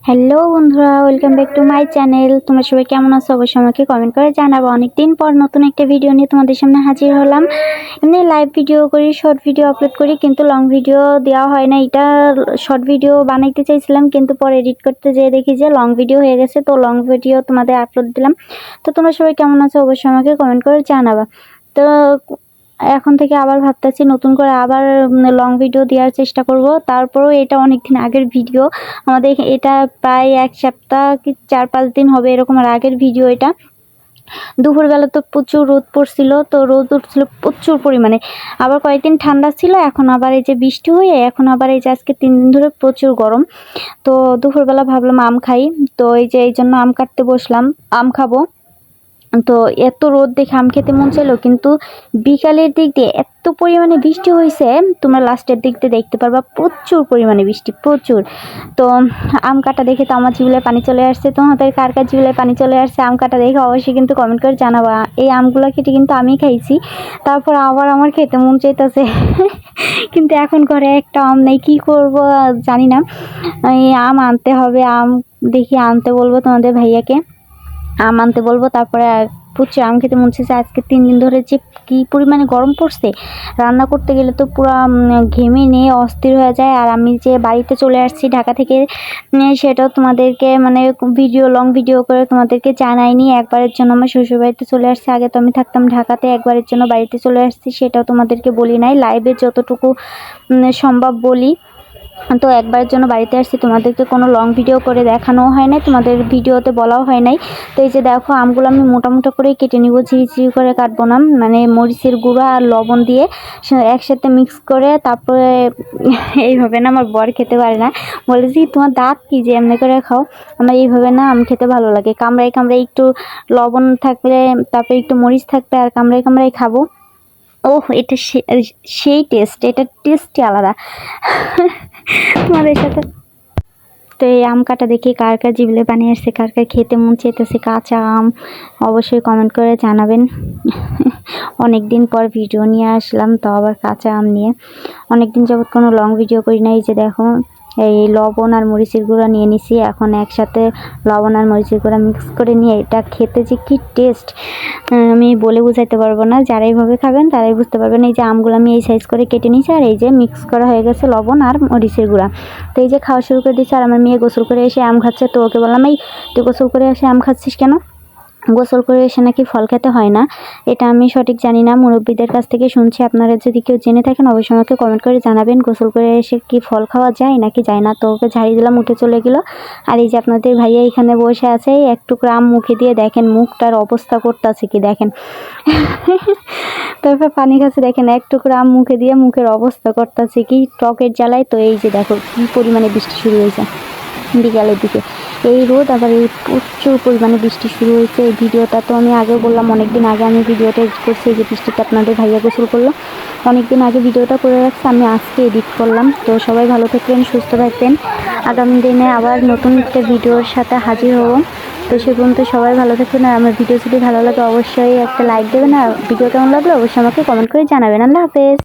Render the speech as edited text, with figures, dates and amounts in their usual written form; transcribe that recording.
Hello বন্ধুরা, welcome back to my channel. তোমরা সবাই কেমন আছো অবশ্যই আমাকে কমেন্ট করে জানাবো। অনেকদিন পর নতুন একটা ভিডিও নিয়ে তোমাদের সামনে হাজির হলাম। এমনি লাইভ ভিডিও করি, শর্ট ভিডিও আপলোড করি, কিন্তু লং ভিডিও দেওয়া হয় না। এটা শর্ট ভিডিও বানাইতে চাইছিলাম, কিন্তু পরে এডিট করতে যেয়ে দেখি যে লং ভিডিও হয়ে গেছে, তো লং ভিডিও তোমাদের আপলোড দিলাম। তো তোমরা সবাই কেমন আছো অবশ্যই আমাকে কমেন্ট করে জানাবা। তো এখন থেকে আবার ভাবতেছি নতুন করে আবার লং ভিডিও দেওয়ার চেষ্টা করব। তারপরেও এটা অনেক দিন আগের ভিডিও, আমাদের এটা প্রায় এক সপ্তাহ কি 4-5 দিন হবে এরকম আর আগের ভিডিও। এটা দুপুরবেলা তো প্রচুর রোদ পড়ছিল, তো রোদ উঠছিল প্রচুর পরিমাণে। আবার কয়েকদিন ঠান্ডা ছিল, এখন আবার এই যে বৃষ্টি হয়ে এখন আবার এই যে আজকে 3 দিন ধরে প্রচুর গরম। তো দুপুরবেলা ভাবলাম আম খাই, তো এই যে এই জন্য আম কাটতে বসলাম, আম খাবো। তো এত রোদ দেখে আম খেতে মন চাইলো, কিন্তু বিকালের দিক দিয়ে এত পরিমাণে বৃষ্টি হয়েছে, তোমরা লাস্টের দিক দিয়ে দেখতে পারবা প্রচুর পরিমাণে বৃষ্টি, প্রচুর। তো আম কাটা দেখে তো আমার জিভে পানি চলে আসছে। তোমাদের কার কার জিভে পানি চলে আসছে আম কাটা দেখে অবশ্যই কিন্তু কমেন্ট করে জানাবা। এই আমগুলো কেটে কিন্তু আমি খাইছি, তারপর আবার আমার খেতে মন চাইতেছে কিন্তু এখন ঘরে একটা আম নেই, কি করব জানি না। এই আম আনতে হবে, আম দেখি আনতে বলবো তোমাদের ভাইয়াকে, আম আনতে বলবো। তারপরে প্রচুর আম খেতে মন চাইছে। আজকে 3 দিন ধরে যে কি পরিমাণে গরম পড়ছে, রান্না করতে গেলে তো পুরো ঘেমে নিয়ে অস্থির হয়ে যায়। আর আমি যে বাড়িতে চলে আসছি ঢাকা থেকে, সেটাও তোমাদেরকে মানে ভিডিও লং ভিডিও করে তোমাদেরকে জানাইনি। একবারের জন্য আমার শ্বশুরবাড়িতে চলে আসছি। আগে তো আমি থাকতাম ঢাকাতে, একবারের জন্য বাড়িতে চলে আসছি, সেটাও তোমাদেরকে বলি নাই। লাইভে যতটুকু সম্ভব বলি। তো একবারের জন্য বাড়িতে আসছি, তোমাদেরকে কোনো লং ভিডিও করে দেখানোও হয় নাই, তোমাদের ভিডিওতে বলাও হয় নাই। তো এই যে দেখো আমগুলো আমি মোটা মোটা করে কেটে নিব, ঝিরিঝিরি করে কাটবো না, মানে মরিচের গুঁড়া আর লবণ দিয়ে একসাথে মিক্স করে। তারপরে এইভাবে না, আমার বর খেতে পারে না, বলেছি তোমার দাঁত কি যে এমনি করে খাও, আমার এইভাবে না আম খেতে ভালো লাগে। কামড়াই কামড়াই একটু লবণ থাকলে, তারপরে একটু মরিচ থাকবে, আর কামড়াই কামড়াই খাবো। ওহ, এটা সেই টেস্ট, এটা টেস্টই আলাদা তোমাদের সাথে। তো এই আম কাটা দেখি কার কার জিভে পানি আসছে, কার কার খেতে মন চেতেছে কাঁচা আম, অবশ্যই কমেন্ট করে জানাবেন অনেক দিন পর ভিডিও নিয়ে আসলাম, তো আবার কাঁচা আম নিয়ে। অনেক দিন যাবত কোনো লং ভিডিও করি না। এই যে দেখো এই লবণ আর মরিচের গুঁড়া নিয়ে নিছি, এখন একসাথে লবণ আর মরিচের গুঁড়া মিক্স করে নিয়ে এটা খেতে যে কি টেস্ট আমি বলে বুঝাইতে পারবো না। যারা এইভাবে খাবেন তারাই বুঝতে পারবেন। এই যে আমগুলো আমি এই সাইজ করে কেটে নিয়েছি, আর এই যে মিক্স করা হয়ে গেছে লবণ আর মরিচের গুঁড়া। তো এই যে খাওয়া শুরু করে দিয়েছি, আর আমার মেয়ে গোসল করে এসে আম খাচ্ছে। তো ওকে বললাম, এই তুই গোসল করে এসে আম খাচ্ছিস কেন? গোসল করে এসে নাকি ফল খেতে হয় না, এটা আমি সঠিক জানি না, মুরব্বীদের কাছ থেকে শুনছি। আপনারা যদি কেউ জেনে থাকেন অবশ্যই আমাকে কমেন্ট করে জানাবেন, গোসল করে এসে কি ফল খাওয়া যায় নাকি যায় না। তো ওকে ঝাড়ি দিলাম, উঠে চলে গেল। আর এই যে আপনাদের ভাইয়া এখানে বসে আছে, এক টুকরো আম মুখে দিয়ে দেখেন মুখটার অবস্থা করতেছে কি দেখেন তারপর পানি খাচ্ছে, দেখেন এক টুকরো আম মুখে দিয়ে মুখের অবস্থা করতেছে কি টকের জ্বালায়। তো এই যে দেখো কি পরিমাণে বৃষ্টি শুরু হয়েছে বিকালের দিকে, এই রোদ আবার এই প্রচুর পরিমাণে বৃষ্টি শুরু হয়েছে। এই ভিডিওটা তো আমি আগেও বললাম, অনেকদিন আগে আমি ভিডিওটা এডিট করছি। এই যে বৃষ্টিতে আপনাদের ভাইয়া গোসল করলো, অনেকদিন আগে ভিডিওটা করে রাখছি, আমি আজকে এডিট করলাম। তো সবাই ভালো থাকবেন, সুস্থ থাকবেন, আগামী দিনে আবার নতুন একটা ভিডিওর সাথে হাজির হব। তো সে পর্যন্ত সবাই ভালো থাকবেন। আর আমার ভিডিও যদি ভালো লাগে অবশ্যই একটা লাইক দেবেন, আর ভিডিও কেমন লাগলো অবশ্যই আমাকে কমেন্ট করে জানাবেন। আল্লাহ হাফেজ।